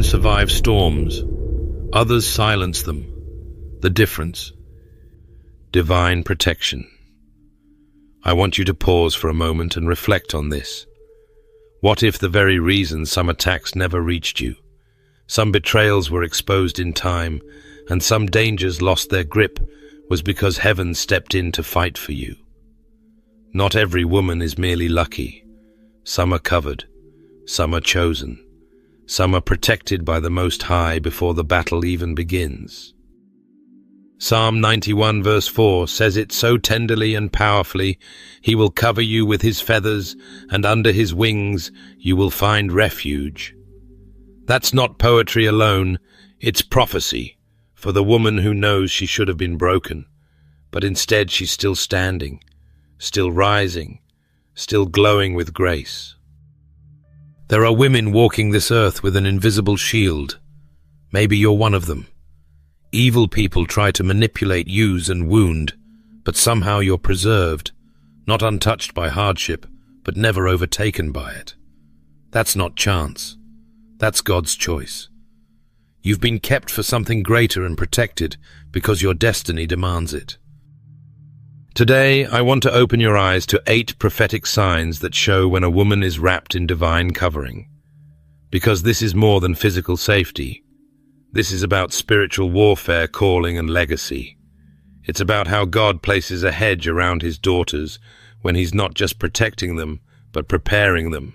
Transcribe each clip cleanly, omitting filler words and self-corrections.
women survive storms. Others silence them. The difference: divine protection. I want you to pause for a moment and reflect on this. What if the very reason some attacks never reached you, some betrayals were exposed in time, and some dangers lost their grip was because heaven stepped in to fight for you? Not every woman is merely lucky. Some are covered, some are chosen, some are protected by the Most High before the battle even begins. Psalm 91 verse 4 says it so tenderly and powerfully: He will cover you with His feathers, and under His wings you will find refuge. That's not poetry alone, it's prophecy for the woman who knows she should have been broken, but instead she's still standing, still rising, still glowing with grace. There are women walking this earth with an invisible shield. Maybe you're one of them. Evil people try to manipulate, use, and wound, but somehow you're preserved, not untouched by hardship, but never overtaken by it. That's not chance. That's God's choice. You've been kept for something greater and protected because your destiny demands it. Today, I want to open your eyes to 8 prophetic signs that show when a woman is wrapped in divine covering. Because this is more than physical safety. This is about spiritual warfare, calling, and legacy. It's about how God places a hedge around His daughters when He's not just protecting them, but preparing them.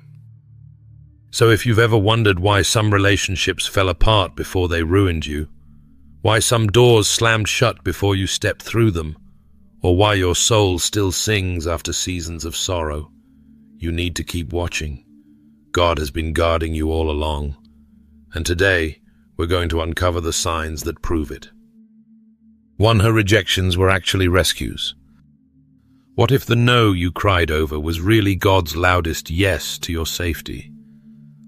So if you've ever wondered why some relationships fell apart before they ruined you, why some doors slammed shut before you stepped through them, or why your soul still sings after seasons of sorrow, you need to keep watching. God has been guarding you all along, and today we're going to uncover the signs that prove it. 1. Her rejections were actually rescues. What if the no you cried over was really God's loudest yes to your safety?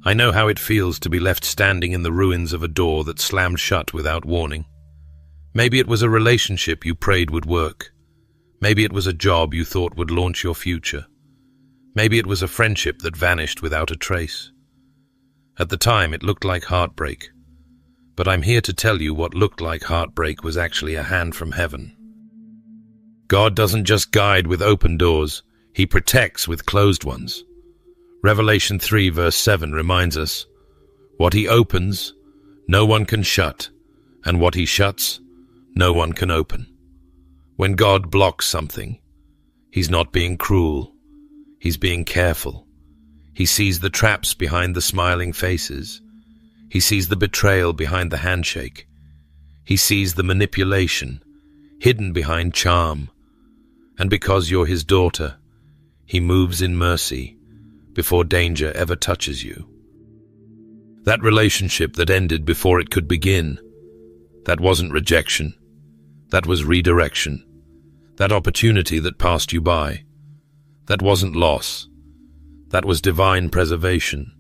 I know how it feels to be left standing in the ruins of a door that slammed shut without warning. Maybe it was a relationship you prayed would work. Maybe it was a job you thought would launch your future. Maybe it was a friendship that vanished without a trace. At the time, it looked like heartbreak. But I'm here to tell you what looked like heartbreak was actually a hand from heaven. God doesn't just guide with open doors, He protects with closed ones. Revelation 3 verse 7 reminds us, what He opens, no one can shut, and what He shuts, no one can open. When God blocks something, He's not being cruel, He's being careful. He sees the traps behind the smiling faces. He sees the betrayal behind the handshake. He sees the manipulation hidden behind charm. And because you're His daughter, He moves in mercy before danger ever touches you. That relationship that ended before it could begin, that wasn't rejection. That was redirection. That opportunity that passed you by, that wasn't loss. That was divine preservation.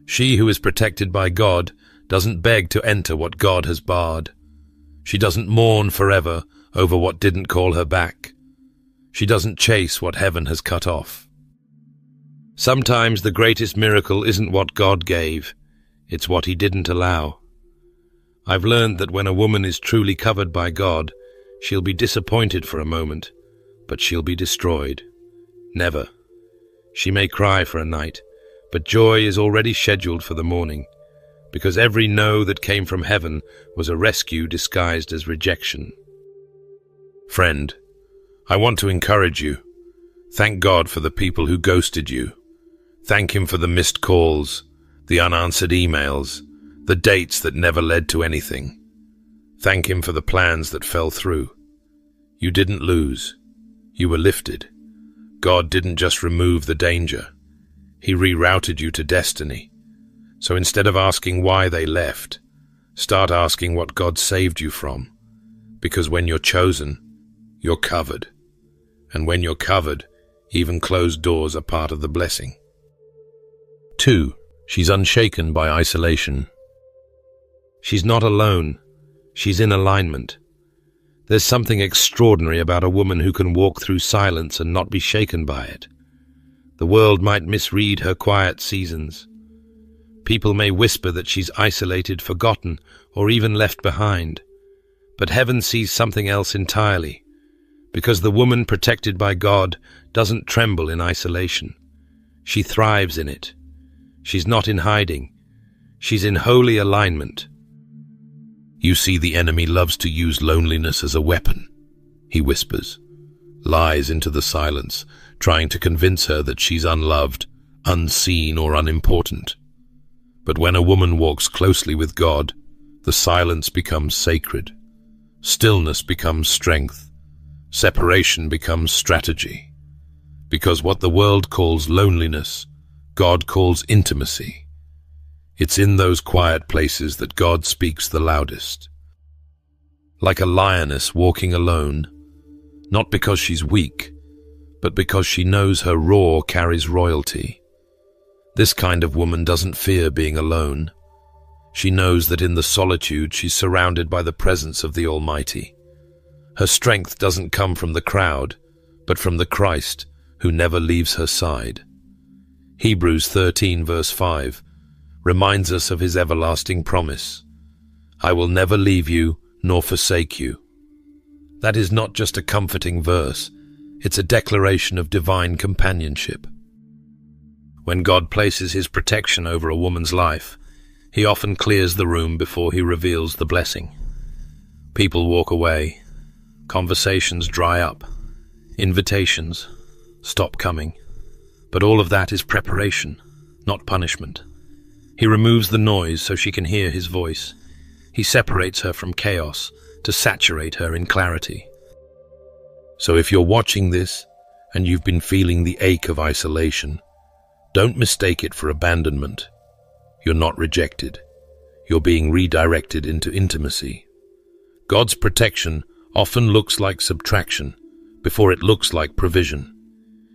She who is protected by God doesn't beg to enter what God has barred. She doesn't mourn forever over what didn't call her back. She doesn't chase what heaven has cut off. Sometimes the greatest miracle isn't what God gave, it's what He didn't allow. I've learned that when a woman is truly covered by God, she'll be disappointed for a moment, but she'll be destroyed. Never. She may cry for a night, but joy is already scheduled for the morning, because every no that came from heaven was a rescue disguised as rejection. Friend, I want to encourage you. Thank God for the people who ghosted you. Thank Him for the missed calls, the unanswered emails, the dates that never led to anything. Thank Him for the plans that fell through. You didn't lose. You were lifted. God didn't just remove the danger. He rerouted you to destiny. So instead of asking why they left, start asking what God saved you from. Because when you're chosen, you're covered. And when you're covered, even closed doors are part of the blessing. 2. She's unshaken by isolation. She's not alone. She's in alignment. There's something extraordinary about a woman who can walk through silence and not be shaken by it. The world might misread her quiet seasons. People may whisper that she's isolated, forgotten, or even left behind. But heaven sees something else entirely, because the woman protected by God doesn't tremble in isolation. She thrives in it. She's not in hiding. She's in holy alignment. "You see, the enemy loves to use loneliness as a weapon," he whispers, lies into the silence, trying to convince her that she's unloved, unseen, or unimportant. But when a woman walks closely with God, the silence becomes sacred. Stillness becomes strength. Separation becomes strategy. Because what the world calls loneliness, God calls intimacy. It's in those quiet places that God speaks the loudest. Like a lioness walking alone, not because she's weak, but because she knows her roar carries royalty. This kind of woman doesn't fear being alone. She knows that in the solitude she's surrounded by the presence of the Almighty. Her strength doesn't come from the crowd, but from the Christ who never leaves her side. Hebrews 13 verse 5 reminds us of his everlasting promise. "I will never leave you nor forsake you." That is not just a comforting verse, it's a declaration of divine companionship. When God places his protection over a woman's life, he often clears the room before he reveals the blessing. People walk away, conversations dry up, invitations stop coming. But all of that is preparation, not punishment. He removes the noise so she can hear his voice. He separates her from chaos to saturate her in clarity. So if you're watching this and you've been feeling the ache of isolation, don't mistake it for abandonment. You're not rejected. You're being redirected into intimacy. God's protection often looks like subtraction before it looks like provision.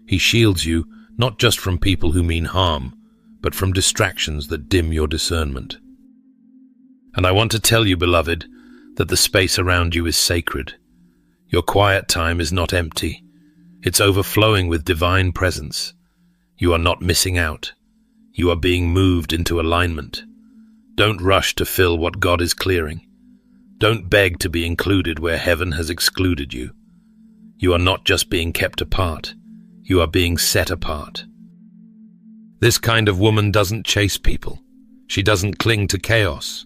He shields you not just from people who mean harm, but from distractions that dim your discernment. And I want to tell you, beloved, that the space around you is sacred. Your quiet time is not empty. It's overflowing with divine presence. You are not missing out. You are being moved into alignment. Don't rush to fill what God is clearing. Don't beg to be included where heaven has excluded you. You are not just being kept apart. You are being set apart. This kind of woman doesn't chase people. She doesn't cling to chaos.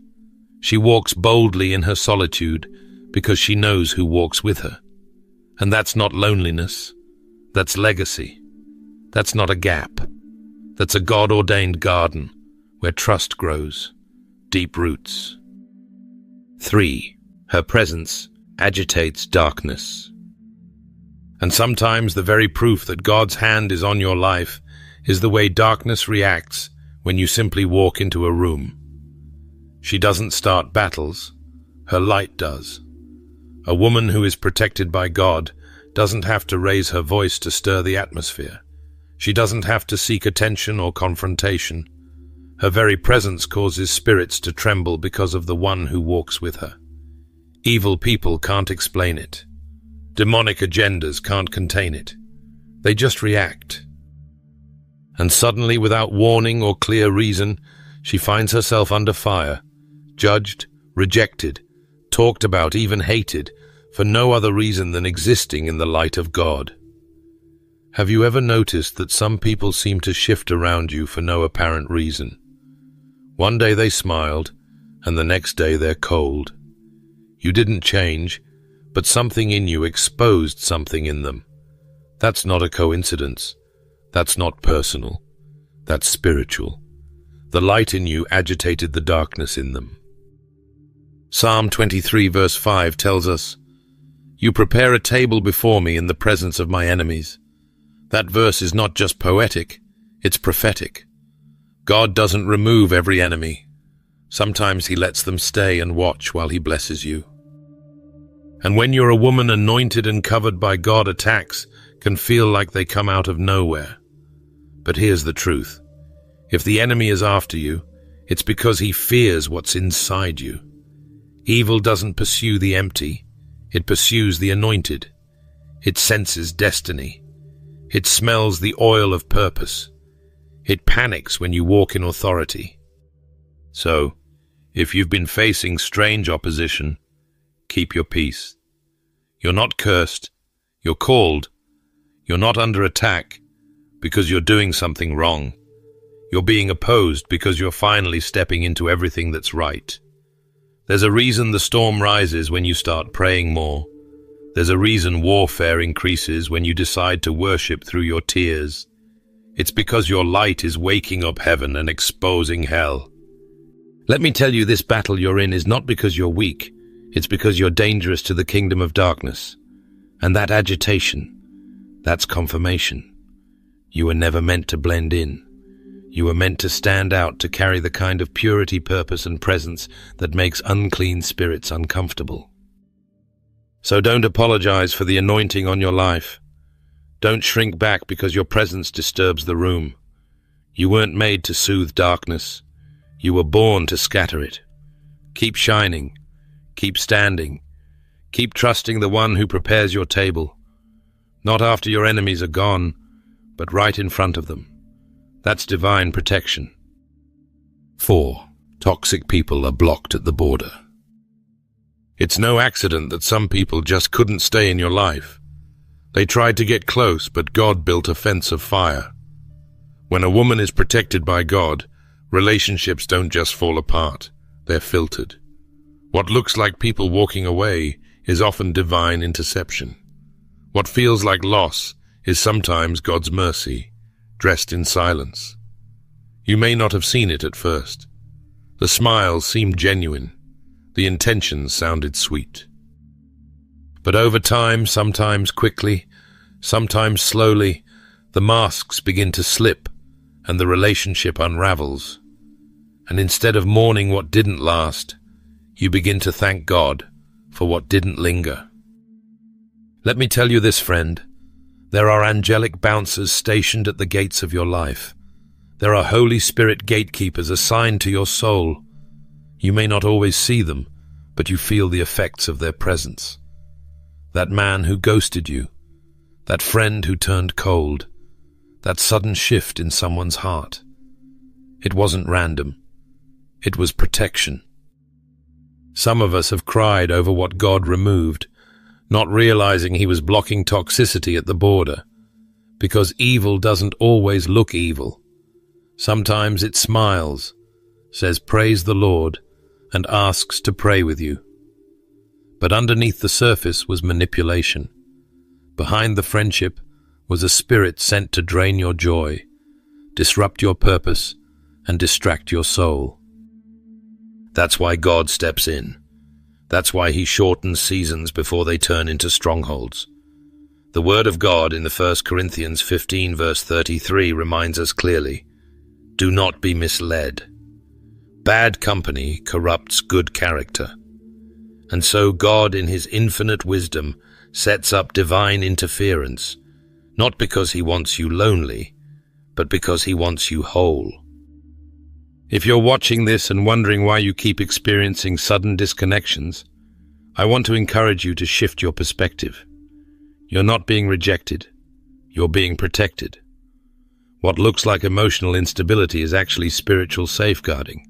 She walks boldly in her solitude because she knows who walks with her. And that's not loneliness. That's legacy. That's not a gap. That's a God-ordained garden where trust grows, deep roots. 3. Her presence agitates darkness. And sometimes the very proof that God's hand is on your life is the way darkness reacts when you simply walk into a room. She doesn't start battles, her light does. A woman who is protected by God doesn't have to raise her voice to stir the atmosphere. She doesn't have to seek attention or confrontation. Her very presence causes spirits to tremble because of the one who walks with her. Evil people can't explain it. Demonic agendas can't contain it. They just react. And suddenly, without warning or clear reason, she finds herself under fire, judged, rejected, talked about, even hated, for no other reason than existing in the light of God. Have you ever noticed that some people seem to shift around you for no apparent reason? One day they smiled, and the next day they're cold. You didn't change, but something in you exposed something in them. That's not a coincidence. That's not personal. That's spiritual. The light in you agitated the darkness in them. Psalm 23 verse 5 tells us, "You prepare a table before me in the presence of my enemies." That verse is not just poetic, it's prophetic. God doesn't remove every enemy. Sometimes he lets them stay and watch while he blesses you. And when you're a woman anointed and covered by God, attacks can feel like they come out of nowhere. But here's the truth. If the enemy is after you, it's because he fears what's inside you. Evil doesn't pursue the empty, it pursues the anointed. It senses destiny. It smells the oil of purpose. It panics when you walk in authority. So, if you've been facing strange opposition, keep your peace. You're not cursed. You're called. You're not under attack because you're doing something wrong. You're being opposed because you're finally stepping into everything that's right. There's a reason the storm rises when you start praying more. There's a reason warfare increases when you decide to worship through your tears. It's because your light is waking up heaven and exposing hell. Let me tell you, this battle you're in is not because you're weak. It's because you're dangerous to the kingdom of darkness. And that agitation, that's confirmation. You were never meant to blend in. You were meant to stand out, to carry the kind of purity, purpose, and presence that makes unclean spirits uncomfortable. So don't apologize for the anointing on your life. Don't shrink back because your presence disturbs the room. You weren't made to soothe darkness. You were born to scatter it. Keep shining. Keep standing. Keep trusting the one who prepares your table. Not after your enemies are gone, but right in front of them. That's divine protection. 4. Toxic people are blocked at the border. It's no accident that some people just couldn't stay in your life. They tried to get close, but God built a fence of fire. When a woman is protected by God, relationships don't just fall apart, they're filtered. What looks like people walking away is often divine interception. What feels like loss is sometimes God's mercy, dressed in silence. You may not have seen it at first. The smiles seemed genuine. The intentions sounded sweet. But over time, sometimes quickly, sometimes slowly, the masks begin to slip and the relationship unravels. And instead of mourning what didn't last, you begin to thank God for what didn't linger. Let me tell you this, friend. There are angelic bouncers stationed at the gates of your life. There are Holy Spirit gatekeepers assigned to your soul. You may not always see them, but you feel the effects of their presence. That man who ghosted you, that friend who turned cold, that sudden shift in someone's heart. It wasn't random. It was protection. Some of us have cried over what God removed, not realizing he was blocking toxicity at the border, because evil doesn't always look evil. Sometimes it smiles, says praise the Lord, and asks to pray with you. But underneath the surface was manipulation. Behind the friendship was a spirit sent to drain your joy, disrupt your purpose, and distract your soul. That's why God steps in. That's why he shortens seasons before they turn into strongholds. The word of God in the 1 Corinthians 15 verse 33 reminds us clearly, do not be misled. Bad company corrupts good character. And so God in his infinite wisdom sets up divine interference, not because he wants you lonely, but because he wants you whole. If you're watching this and wondering why you keep experiencing sudden disconnections, I want to encourage you to shift your perspective. You're not being rejected. You're being protected. What looks like emotional instability is actually spiritual safeguarding.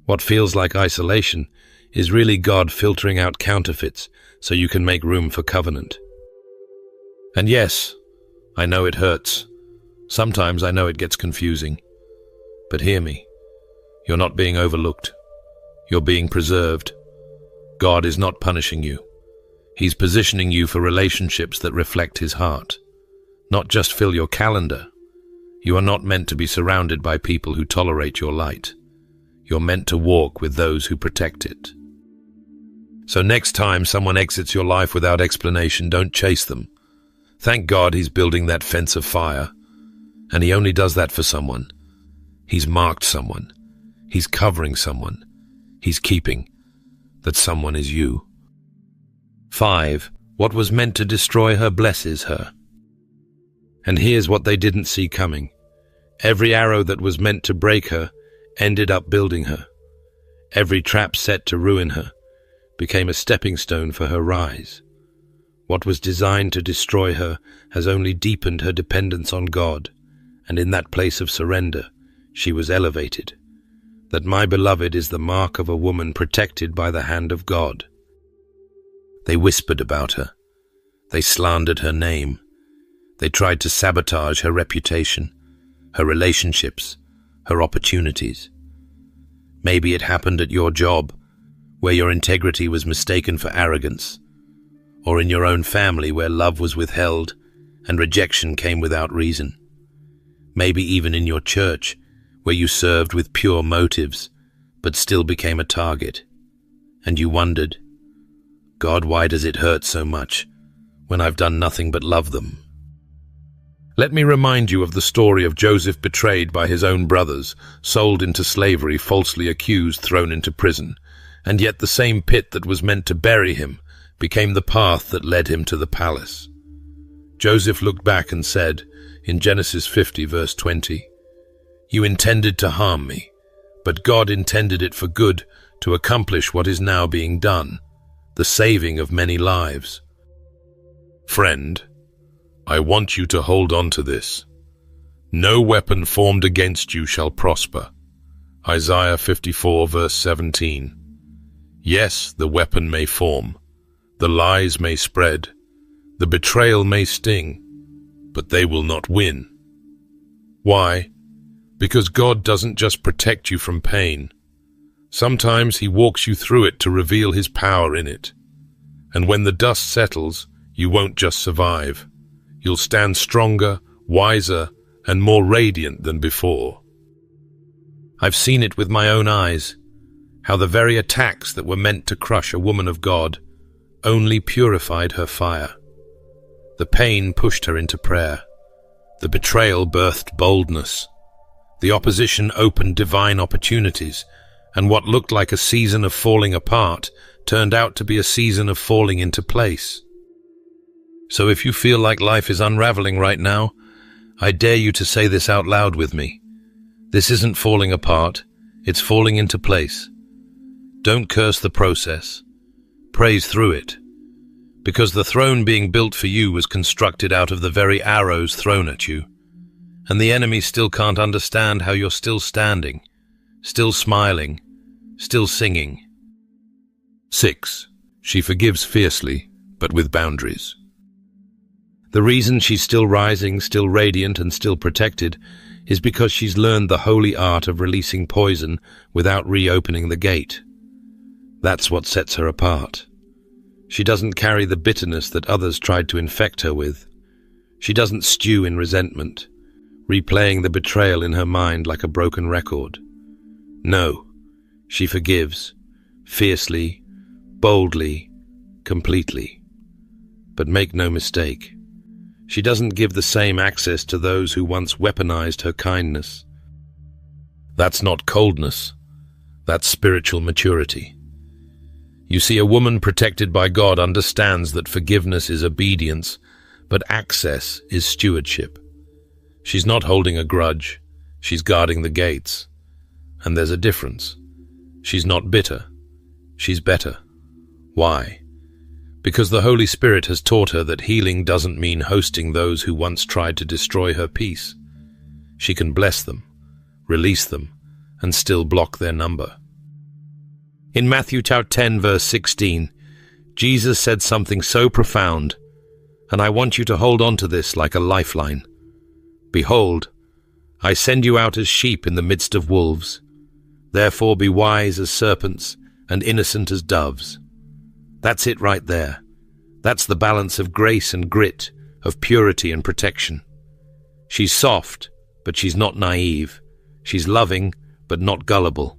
What feels like isolation is really God filtering out counterfeits so you can make room for covenant. And yes, I know it hurts. Sometimes I know it gets confusing. But hear me. You're not being overlooked. You're being preserved. God is not punishing you. He's positioning you for relationships that reflect his heart, not just fill your calendar. You are not meant to be surrounded by people who tolerate your light. You're meant to walk with those who protect it. So next time someone exits your life without explanation, don't chase them. Thank God he's building that fence of fire. And he only does that for someone. He's marked someone. He's covering someone. He's keeping. That someone is you. 5. What was meant to destroy her blesses her. And here's what they didn't see coming. Every arrow that was meant to break her ended up building her. Every trap set to ruin her became a stepping stone for her rise. What was designed to destroy her has only deepened her dependence on God, and in that place of surrender, she was elevated. that my beloved is the mark of a woman protected by the hand of God. They whispered about her. They slandered her name. They tried to sabotage her reputation, her relationships, her opportunities. Maybe it happened at your job, where your integrity was mistaken for arrogance, or in your own family where love was withheld and rejection came without reason. Maybe even in your church, where you served with pure motives, but still became a target. And you wondered, God, why does it hurt so much when I've done nothing but love them? Let me remind you of the story of Joseph betrayed by his own brothers, sold into slavery, falsely accused, thrown into prison, and yet the same pit that was meant to bury him became the path that led him to the palace. Joseph looked back and said, in Genesis 50, verse 20, "You intended to harm me, but God intended it for good to accomplish what is now being done, the saving of many lives." Friend, I want you to hold on to this. No weapon formed against you shall prosper. Isaiah 54, verse 17. Yes, the weapon may form, the lies may spread, the betrayal may sting, but they will not win. Why? Because God doesn't just protect you from pain. Sometimes He walks you through it to reveal His power in it. And when the dust settles, you won't just survive. You'll stand stronger, wiser, and more radiant than before. I've seen it with my own eyes, how the very attacks that were meant to crush a woman of God only purified her fire. The pain pushed her into prayer. The betrayal birthed boldness. The opposition opened divine opportunities, and what looked like a season of falling apart turned out to be a season of falling into place. So if you feel like life is unraveling right now, I dare you to say this out loud with me. This isn't falling apart, it's falling into place. Don't curse the process. Praise through it. Because the throne being built for you was constructed out of the very arrows thrown at you. And the enemy still can't understand how you're still standing, still smiling, still singing. 6. She forgives fiercely, but with boundaries. The reason she's still rising, still radiant, and still protected is because she's learned the holy art of releasing poison without reopening the gate. That's what sets her apart. She doesn't carry the bitterness that others tried to infect her with. She doesn't stew in resentment, replaying the betrayal in her mind like a broken record. No, she forgives, fiercely, boldly, completely. But make no mistake, she doesn't give the same access to those who once weaponized her kindness. That's not coldness, that's spiritual maturity. You see, a woman protected by God understands that forgiveness is obedience, but access is stewardship. She's not holding a grudge, she's guarding the gates. And there's a difference. She's not bitter, she's better. Why? Because the Holy Spirit has taught her that healing doesn't mean hosting those who once tried to destroy her peace. She can bless them, release them, and still block their number. In Matthew 10, verse 16, Jesus said something so profound, and I want you to hold on to this like a lifeline. Behold, I send you out as sheep in the midst of wolves. Therefore be wise as serpents and innocent as doves. That's it right there. That's the balance of grace and grit, of purity and protection. She's soft, but she's not naive. She's loving, but not gullible.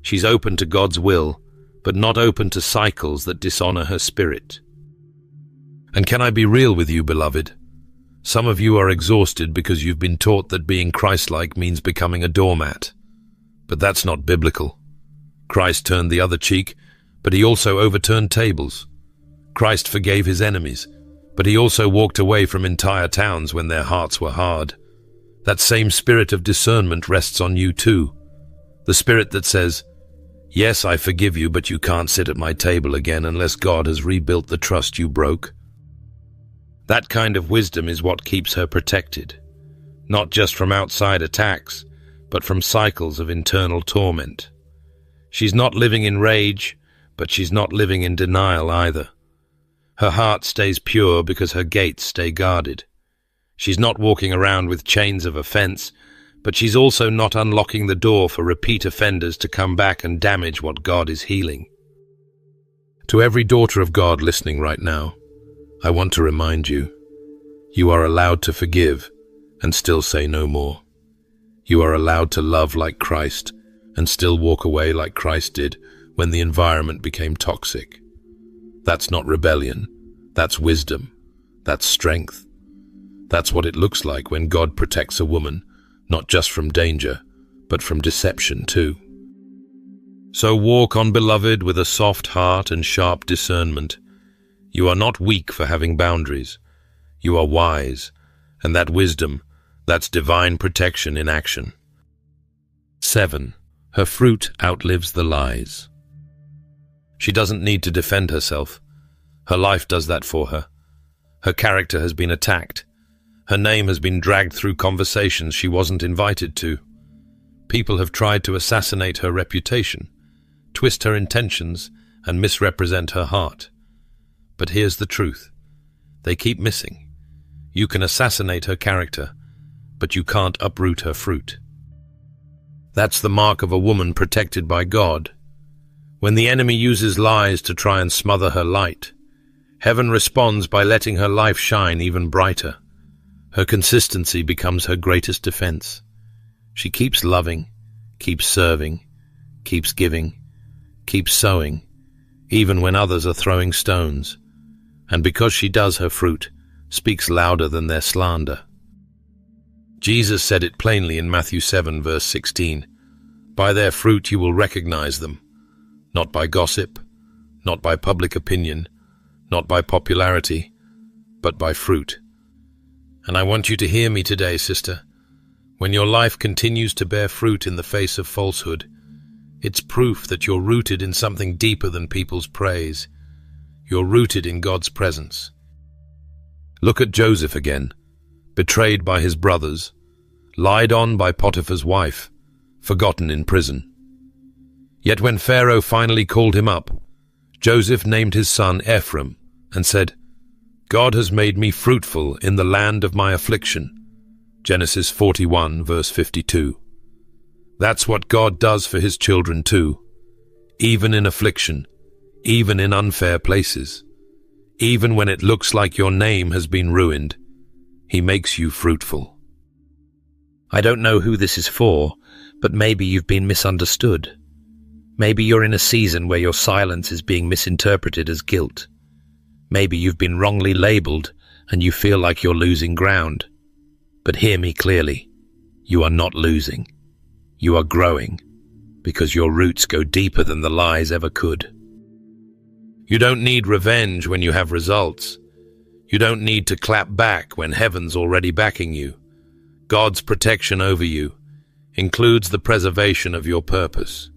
She's open to God's will, but not open to cycles that dishonor her spirit. And can I be real with you, beloved? Some of you are exhausted because you've been taught that being Christ-like means becoming a doormat. But that's not biblical. Christ turned the other cheek, but he also overturned tables. Christ forgave his enemies, but he also walked away from entire towns when their hearts were hard. That same spirit of discernment rests on you too. The spirit that says, yes, I forgive you, but you can't sit at my table again unless God has rebuilt the trust you broke. That kind of wisdom is what keeps her protected, not just from outside attacks, but from cycles of internal torment. She's not living in rage, but she's not living in denial either. Her heart stays pure because her gates stay guarded. She's not walking around with chains of offense, but she's also not unlocking the door for repeat offenders to come back and damage what God is healing. To every daughter of God listening right now, I want to remind you, you are allowed to forgive and still say no more. You are allowed to love like Christ and still walk away like Christ did when the environment became toxic. That's not rebellion. That's wisdom. That's strength. That's what it looks like when God protects a woman, not just from danger, but from deception too. So walk on, beloved, with a soft heart and sharp discernment. You are not weak for having boundaries. You are wise, and that wisdom, that's divine protection in action. 7. Her fruit outlives the lies. She doesn't need to defend herself. Her life does that for her. Her character has been attacked. Her name has been dragged through conversations she wasn't invited to. People have tried to assassinate her reputation, twist her intentions, and misrepresent her heart. But here's the truth. They keep missing. You can assassinate her character, but you can't uproot her fruit. That's the mark of a woman protected by God. When the enemy uses lies to try and smother her light, heaven responds by letting her life shine even brighter. Her consistency becomes her greatest defense. She keeps loving, keeps serving, keeps giving, keeps sowing, even when others are throwing stones. And because she does, her fruit speaks louder than their slander. Jesus said it plainly in Matthew 7, verse 16. By their fruit you will recognize them, not by gossip, not by public opinion, not by popularity, but by fruit. And I want you to hear me today, sister. When your life continues to bear fruit in the face of falsehood, it's proof that you're rooted in something deeper than people's praise. You're rooted in God's presence. Look at Joseph again, betrayed by his brothers, lied on by Potiphar's wife, forgotten in prison. Yet when Pharaoh finally called him up, Joseph named his son Ephraim and said, God has made me fruitful in the land of my affliction. Genesis 41, verse 52. That's what God does for his children too, even in affliction, even in unfair places, even when it looks like your name has been ruined. He makes you fruitful. I don't know who this is for, but maybe you've been misunderstood. Maybe you're in a season where your silence is being misinterpreted as guilt. Maybe you've been wrongly labeled and you feel like you're losing ground. But hear me clearly. You are not losing. You are growing, because your roots go deeper than the lies ever could. You don't need revenge when you have results. You don't need to clap back when heaven's already backing you. God's protection over you includes the preservation of your purpose.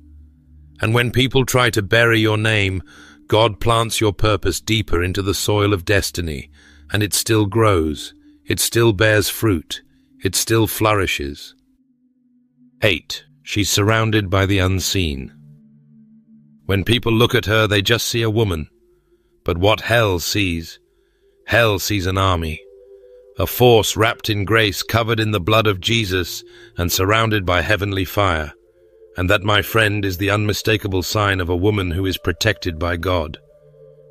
And when people try to bury your name, God plants your purpose deeper into the soil of destiny, and it still grows, it still bears fruit, it still flourishes. 8. She's surrounded by the unseen. When people look at her, they just see a woman. But what hell sees an army, a force wrapped in grace, covered in the blood of Jesus, and surrounded by heavenly fire. And that, my friend, is the unmistakable sign of a woman who is protected by God.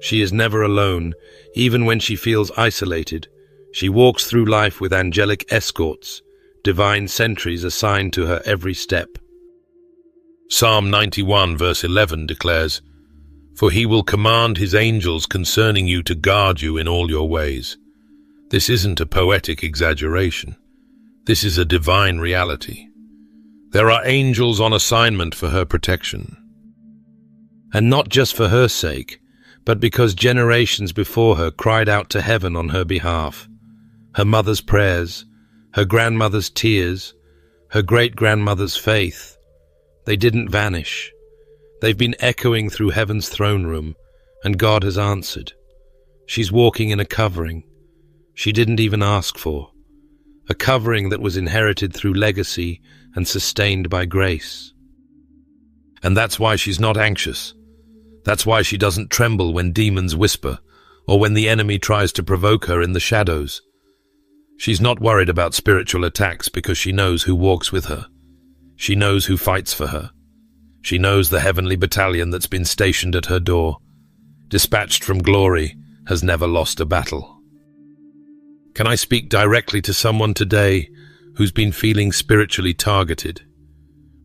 She is never alone, even when she feels isolated. She walks through life with angelic escorts, divine sentries assigned to her every step. Psalm 91 verse 11 declares, For he will command his angels concerning you to guard you in all your ways. This isn't a poetic exaggeration. This is a divine reality. There are angels on assignment for her protection. And not just for her sake, but because generations before her cried out to heaven on her behalf. Her mother's prayers, her grandmother's tears, her great-grandmother's faith, they didn't vanish. They've been echoing through heaven's throne room, and God has answered. She's walking in a covering she didn't even ask for, a covering that was inherited through legacy and sustained by grace. And that's why she's not anxious. That's why she doesn't tremble when demons whisper, or when the enemy tries to provoke her in the shadows. She's not worried about spiritual attacks because she knows who walks with her. She knows who fights for her. She knows the heavenly battalion that's been stationed at her door, dispatched from glory, has never lost a battle. Can I speak directly to someone today who's been feeling spiritually targeted?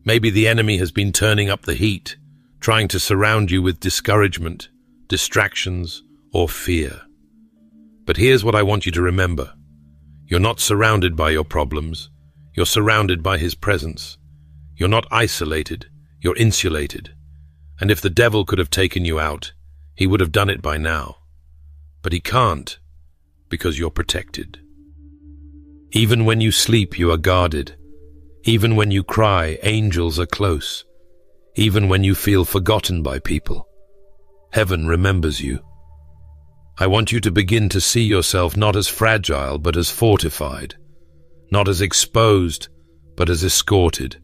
Maybe the enemy has been turning up the heat, trying to surround you with discouragement, distractions, or fear. But here's what I want you to remember. You're not surrounded by your problems. You're surrounded by His presence. You're not isolated. You're insulated. And if the devil could have taken you out, he would have done it by now. But he can't, because you're protected. Even when you sleep, you are guarded. Even when you cry, angels are close. Even when you feel forgotten by people, heaven remembers you. I want you to begin to see yourself not as fragile, but as fortified, not as exposed, but as escorted,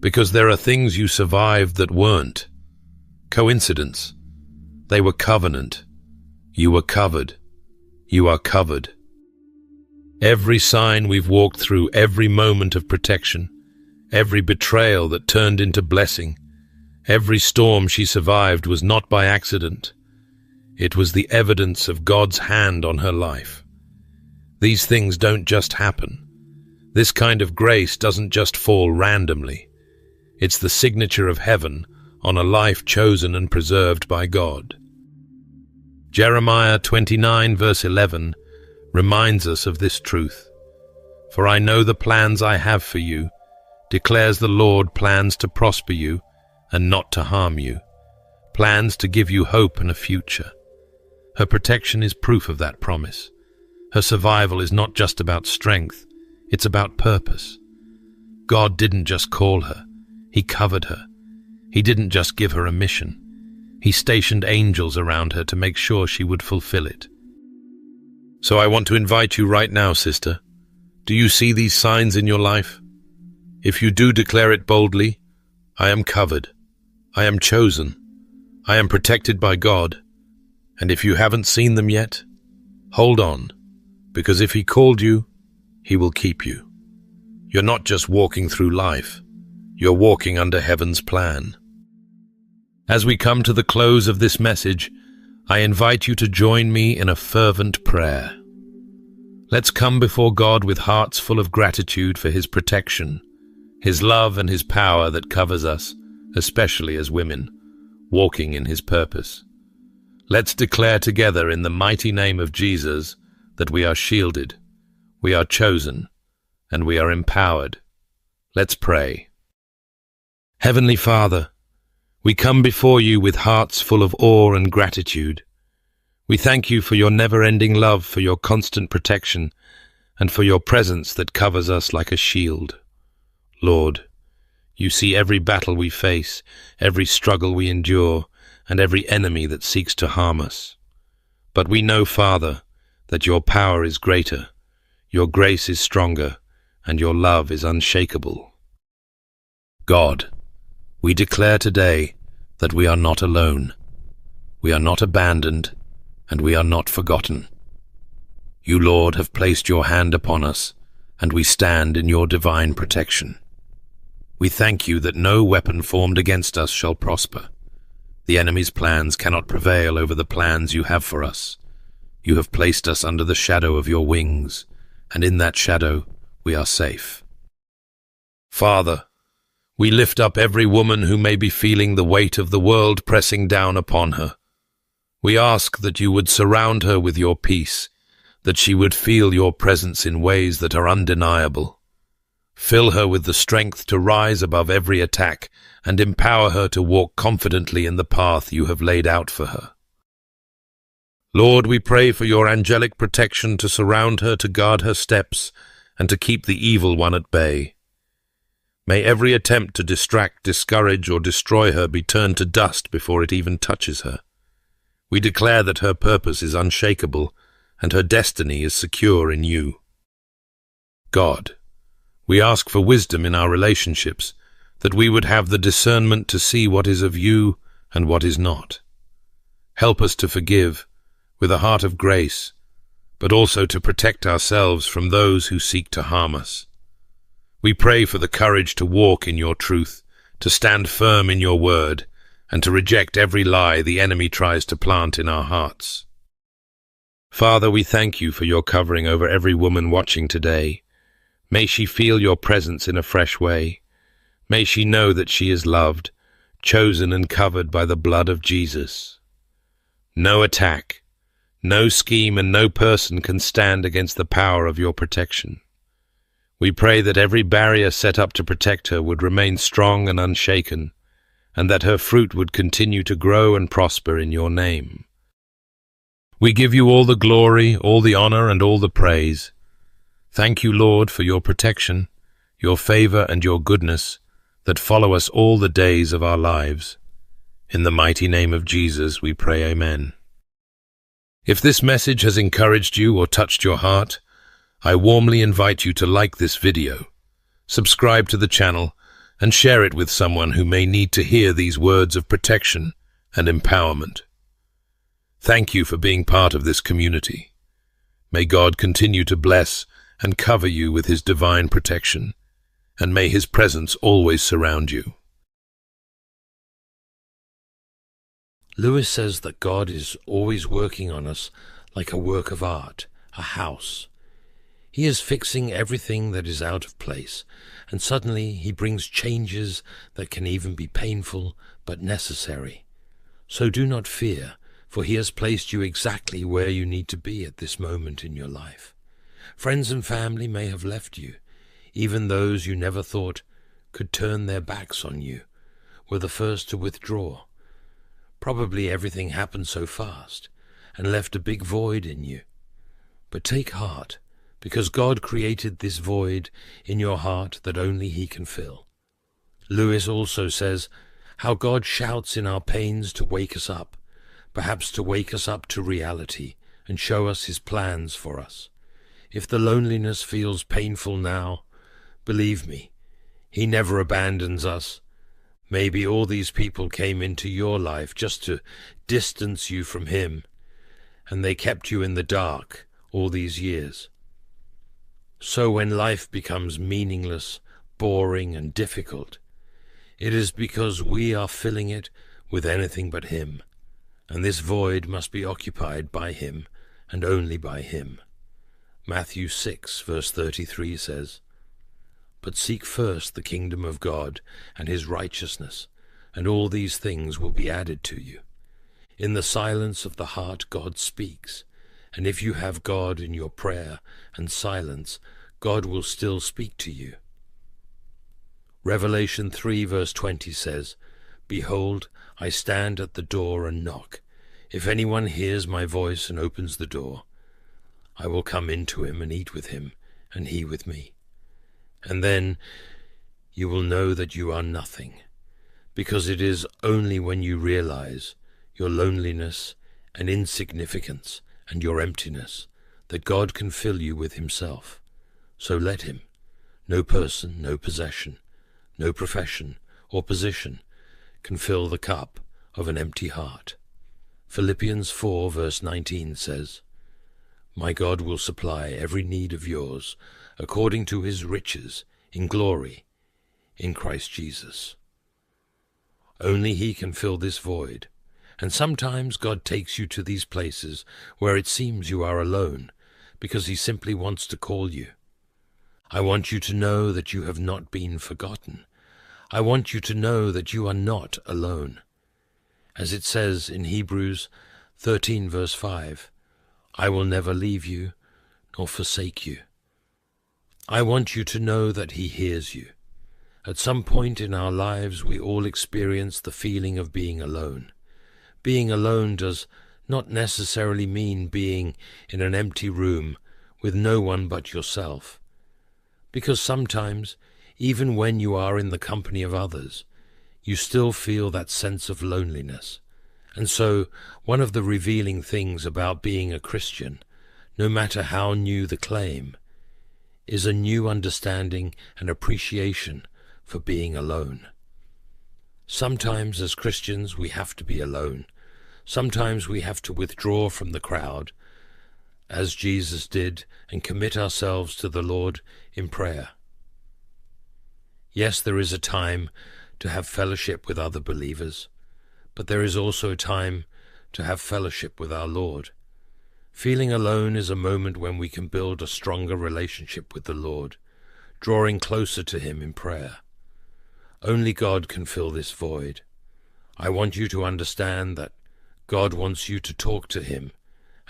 because there are things you survived that weren't coincidence. They were covenant. You were covered. You are covered. Every sign we've walked through, every moment of protection, every betrayal that turned into blessing, every storm she survived was not by accident. It was the evidence of God's hand on her life. These things don't just happen. This kind of grace doesn't just fall randomly. It's the signature of heaven on a life chosen and preserved by God. Jeremiah 29 verse 11 reminds us of this truth. For I know the plans I have for you, declares the Lord, plans to prosper you and not to harm you, plans to give you hope and a future. Her protection is proof of that promise. Her survival is not just about strength, it's about purpose. God didn't just call her, He covered her. He didn't just give her a mission. He stationed angels around her to make sure she would fulfill it. So I want to invite you right now, sister. Do you see these signs in your life? If you do, declare it boldly. I am covered. I am chosen. I am protected by God. And if you haven't seen them yet, hold on, because if He called you, He will keep you. You're not just walking through life, you're walking under heaven's plan. As we come to the close of this message, I invite you to join me in a fervent prayer. Let's come before God with hearts full of gratitude for His protection, His love and His power that covers us, especially as women, walking in His purpose. Let's declare together in the mighty name of Jesus that we are shielded, we are chosen, and we are empowered. Let's pray. Heavenly Father, we come before you with hearts full of awe and gratitude. We thank you for your never-ending love, for your constant protection, and for your presence that covers us like a shield. Lord, you see every battle we face, every struggle we endure, and every enemy that seeks to harm us. But we know, Father, that your power is greater, your grace is stronger, and your love is unshakable. God, we declare today that we are not alone, we are not abandoned, and we are not forgotten. You, Lord, have placed your hand upon us, and we stand in your divine protection. We thank you that no weapon formed against us shall prosper. The enemy's plans cannot prevail over the plans you have for us. You have placed us under the shadow of your wings, and in that shadow we are safe. Father, we lift up every woman who may be feeling the weight of the world pressing down upon her. We ask that you would surround her with your peace, that she would feel your presence in ways that are undeniable. Fill her with the strength to rise above every attack and empower her to walk confidently in the path you have laid out for her. Lord, we pray for your angelic protection to surround her, to guard her steps, and to keep the evil one at bay. May every attempt to distract, discourage, or destroy her be turned to dust before it even touches her. We declare that her purpose is unshakable, and her destiny is secure in you. God. We ask for wisdom in our relationships, that we would have the discernment to see what is of you and what is not. Help us to forgive with a heart of grace, but also to protect ourselves from those who seek to harm us. We pray for the courage to walk in your truth, to stand firm in your word, and to reject every lie the enemy tries to plant in our hearts. Father, we thank you for your covering over every woman watching today. May she feel your presence in a fresh way. May she know that she is loved, chosen and covered by the blood of Jesus. No attack, no scheme and no person can stand against the power of your protection. We pray that every barrier set up to protect her would remain strong and unshaken, and that her fruit would continue to grow and prosper in your name. We give you all the glory, all the honor, and all the praise. Thank you, Lord, for your protection, your favor, and your goodness that follow us all the days of our lives. In the mighty name of Jesus, we pray, Amen. If this message has encouraged you or touched your heart, I warmly invite you to like this video, subscribe to the channel, and share it with someone who may need to hear these words of protection and empowerment. Thank you for being part of this community. May God continue to bless and cover you with his divine protection, and may his presence always surround you. Lewis says that God is always working on us like a work of art, a house. He is fixing everything that is out of place, and suddenly he brings changes that can even be painful but necessary. So do not fear, for he has placed you exactly where you need to be at this moment in your life. Friends and family may have left you. Even those you never thought could turn their backs on you were the first to withdraw. Probably everything happened so fast and left a big void in you. But take heart, because God created this void in your heart that only he can fill. Lewis also says how God shouts in our pains to wake us up, perhaps to wake us up to reality and show us his plans for us. If the loneliness feels painful now, believe me, he never abandons us. Maybe all these people came into your life just to distance you from him, and they kept you in the dark all these years. So when life becomes meaningless, boring, and difficult, it is because we are filling it with anything but him, and this void must be occupied by him and only by him. Matthew 6, verse 33 says, "But seek first the kingdom of God and his righteousness, and all these things will be added to you." In the silence of the heart God speaks, and if you have God in your prayer and silence, God will still speak to you. Revelation 3, verse 20 says, "Behold, I stand at the door and knock. If anyone hears my voice and opens the door, I will come into him and eat with him, and he with me. And then you will know that you are nothing, because it is only when you realize your loneliness and insignificance and your emptiness that God can fill you with himself. So let him. No person, no possession, no profession or position can fill the cup of an empty heart. Philippians 4, verse 19 says, "My God will supply every need of yours according to his riches in glory in Christ Jesus." Only he can fill this void, and sometimes God takes you to these places where it seems you are alone, because he simply wants to call you. I want you to know that you have not been forgotten. I want you to know that you are not alone. As it says in Hebrews 13, verse 5, "I will never leave you nor forsake you." I want you to know that he hears you. At some point in our lives, we all experience the feeling of being alone. Being alone does not necessarily mean being in an empty room with no one but yourself. Because sometimes, even when you are in the company of others, you still feel that sense of loneliness. And so, one of the revealing things about being a Christian, no matter how new the claim, is a new understanding and appreciation for being alone. Sometimes as Christians we have to be alone. Sometimes we have to withdraw from the crowd, as Jesus did, and commit ourselves to the Lord in prayer. Yes, there is a time to have fellowship with other believers, but there is also a time to have fellowship with our Lord. Feeling alone is a moment when we can build a stronger relationship with the Lord, drawing closer to Him in prayer. Only God can fill this void. I want you to understand that God wants you to talk to Him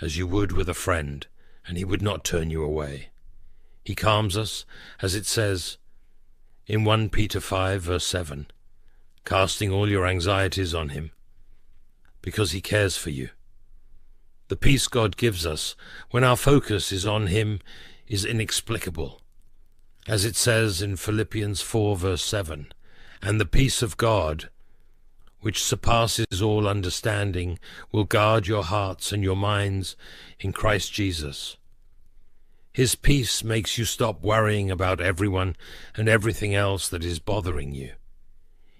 as you would with a friend, and He would not turn you away. He calms us, as it says in 1 Peter 5, verse 7, casting all your anxieties on Him, because He cares for you. The peace God gives us when our focus is on Him is inexplicable. As it says in Philippians 4, verse 7, and the peace of God, which surpasses all understanding, will guard your hearts and your minds in Christ Jesus. His peace makes you stop worrying about everyone and everything else that is bothering you.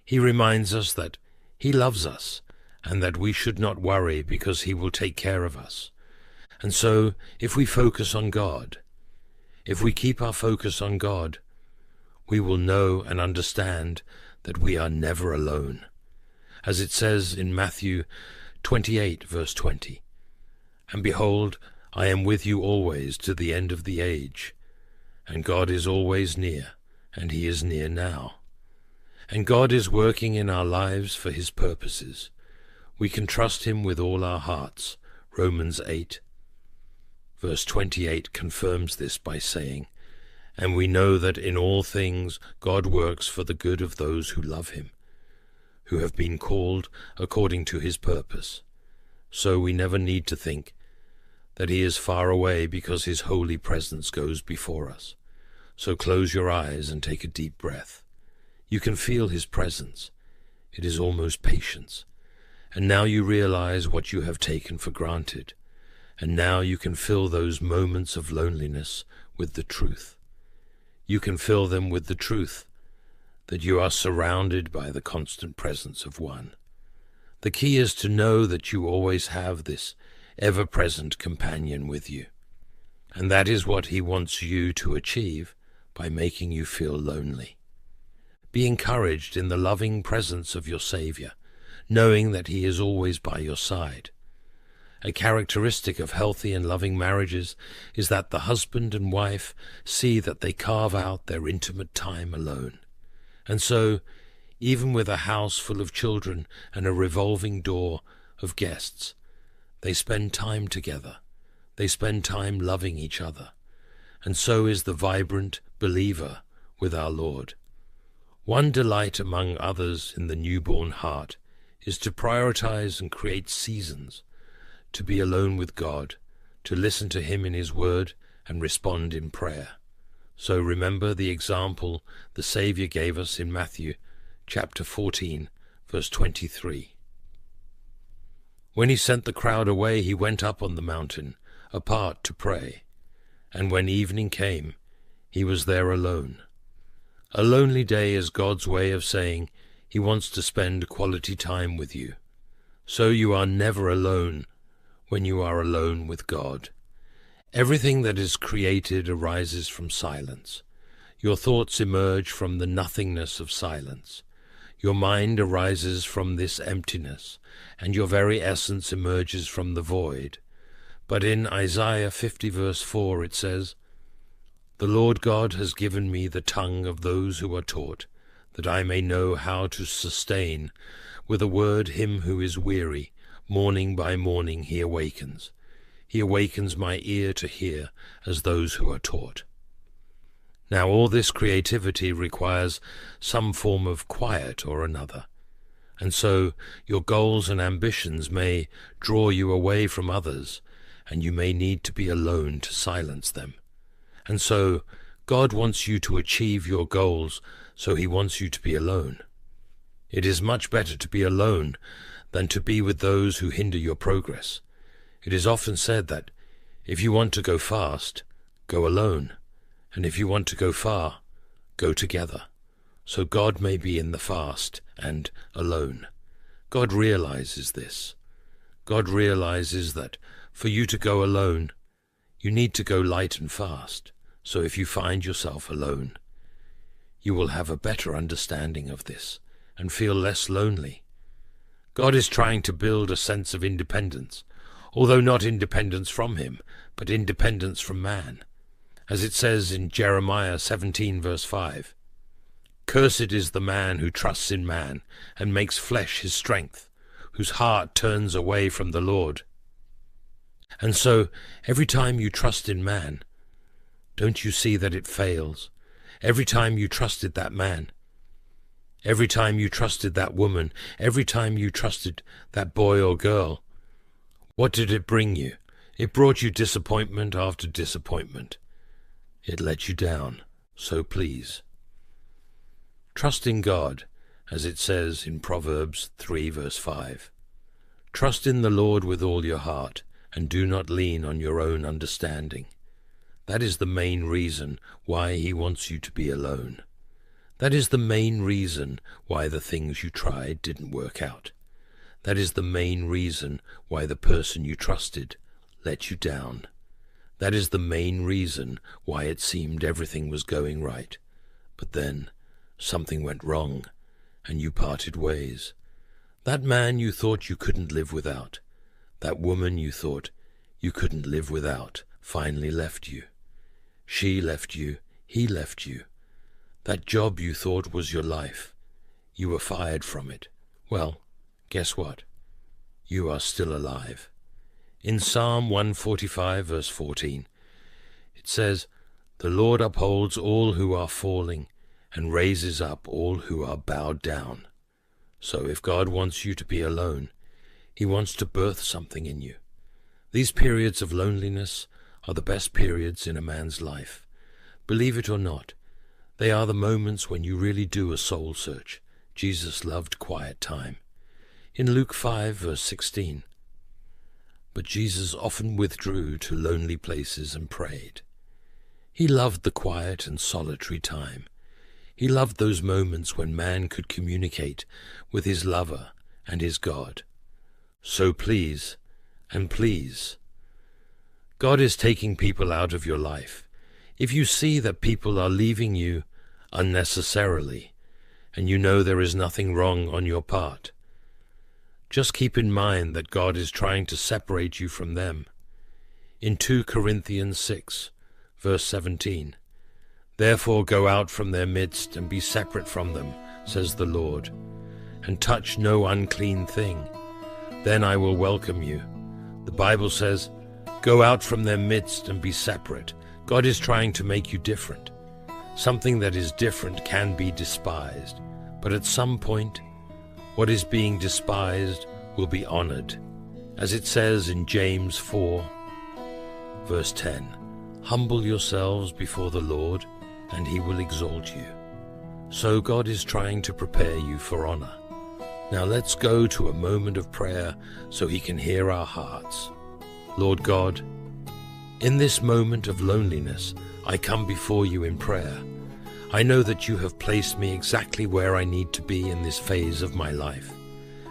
He reminds us that He loves us and that we should not worry because He will take care of us. And so, if we focus on God, if we keep our focus on God, we will know and understand that we are never alone. As it says in Matthew 28, verse 20, and behold, I am with you always to the end of the age, and God is always near, and He is near now. And God is working in our lives for His purposes. We can trust Him with all our hearts. Romans 8, verse 28 confirms this by saying, and we know that in all things God works for the good of those who love Him, who have been called according to His purpose. So we never need to think that He is far away because His holy presence goes before us. So close your eyes and take a deep breath. You can feel His presence. It is almost patience. And now you realize what you have taken for granted. And now you can fill those moments of loneliness with the truth. You can fill them with the truth that you are surrounded by the constant presence of One. The key is to know that you always have this ever-present companion with you. And that is what He wants you to achieve by making you feel lonely. Be encouraged in the loving presence of your Savior, knowing that He is always by your side. A characteristic of healthy and loving marriages is that the husband and wife see that they carve out their intimate time alone. And so, even with a house full of children and a revolving door of guests, they spend time together. They spend time loving each other. And so is the vibrant believer with our Lord. One delight among others in the newborn heart is to prioritize and create seasons to be alone with God, to listen to Him in His Word and respond in prayer. So remember the example the Saviour gave us in Matthew chapter 14, verse 23. When He sent the crowd away, He went up on the mountain, apart to pray. And when evening came, He was there alone. A lonely day is God's way of saying He wants to spend quality time with you. So you are never alone when you are alone with God. Everything that is created arises from silence. Your thoughts emerge from the nothingness of silence. Your mind arises from this emptiness, and your very essence emerges from the void. But in Isaiah 50 verse 4 it says, the Lord God has given me the tongue of those who are taught, that I may know how to sustain with a word him who is weary. Morning by morning He awakens. He awakens my ear to hear as those who are taught. Now all this creativity requires some form of quiet or another. And so your goals and ambitions may draw you away from others, and you may need to be alone to silence them. And so God wants you to achieve your goals, so He wants you to be alone. It is much better to be alone than to be with those who hinder your progress. It is often said that if you want to go fast, go alone, And if you want to go far, go together. So God may be in the fast and alone. God realizes this. God realizes that for you to go alone, you need to go light and fast. So if you find yourself alone, you will have a better understanding of this and feel less lonely. God is trying to build a sense of independence, although not independence from him, but independence from man. As it says in Jeremiah 17 verse 5, "Cursed is the man who trusts in man and makes flesh his strength, whose heart turns away from the Lord." And so, every time you trust in man, don't you see that it fails? Every time you trusted that man, every time you trusted that woman, every time you trusted that boy or girl, what did it bring you? It brought you disappointment after disappointment. It let you down. So please, trust in God, as it says in Proverbs 3 verse 5. Trust in the Lord with all your heart, and do not lean on your own understanding. That is the main reason why he wants you to be alone. That is the main reason why the things you tried didn't work out. That is the main reason why the person you trusted let you down. That is the main reason why it seemed everything was going right. But then something went wrong, and you parted ways. That man you thought you couldn't live without, that woman you thought you couldn't live without, finally left you. She left you, he left you. That job you thought was your life, you were fired from it. Well, guess what? You are still alive. In Psalm 145 verse 14, it says, "The Lord upholds all who are falling and raises up all who are bowed down." So if God wants you to be alone, he wants to birth something in you. These periods of loneliness are the best periods in a man's life. Believe it or not, they are the moments when you really do a soul search. Jesus loved quiet time. In Luke 5 verse 16, "But Jesus often withdrew to lonely places and prayed." He loved the quiet and solitary time. He loved those moments when man could communicate with his lover and his God. So please, and please, God is taking people out of your life. If you see that people are leaving you unnecessarily, and you know there is nothing wrong on your part, just keep in mind that God is trying to separate you from them. In 2 Corinthians 6, verse 17, "Therefore go out from their midst and be separate from them, says the Lord, and touch no unclean thing. Then I will welcome you." The Bible says, go out from their midst and be separate. God is trying to make you different. Something that is different can be despised, but at some point, what is being despised will be honored. As it says in James 4, verse 10, "Humble yourselves before the Lord, and he will exalt you." So God is trying to prepare you for honor. Now let's go to a moment of prayer so he can hear our hearts. Lord God, in this moment of loneliness, I come before you in prayer. I know that you have placed me exactly where I need to be in this phase of my life.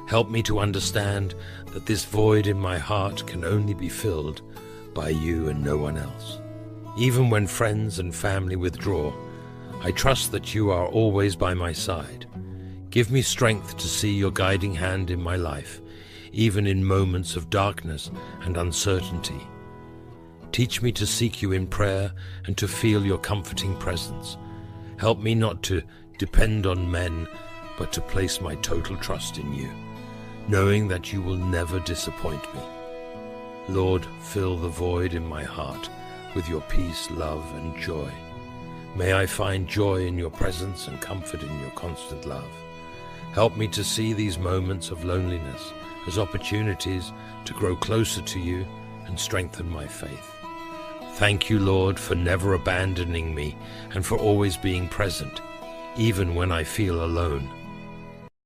Help me to understand that this void in my heart can only be filled by you and no one else. Even when friends and family withdraw, I trust that you are always by my side. Give me strength to see your guiding hand in my life, even in moments of darkness and uncertainty. Teach me to seek you in prayer and to feel your comforting presence. Help me not to depend on men, but to place my total trust in you, knowing that you will never disappoint me. Lord, fill the void in my heart with your peace, love, and joy. May I find joy in your presence and comfort in your constant love. Help me to see these moments of loneliness as opportunities to grow closer to you and strengthen my faith. Thank you, Lord, for never abandoning me and for always being present, even when I feel alone.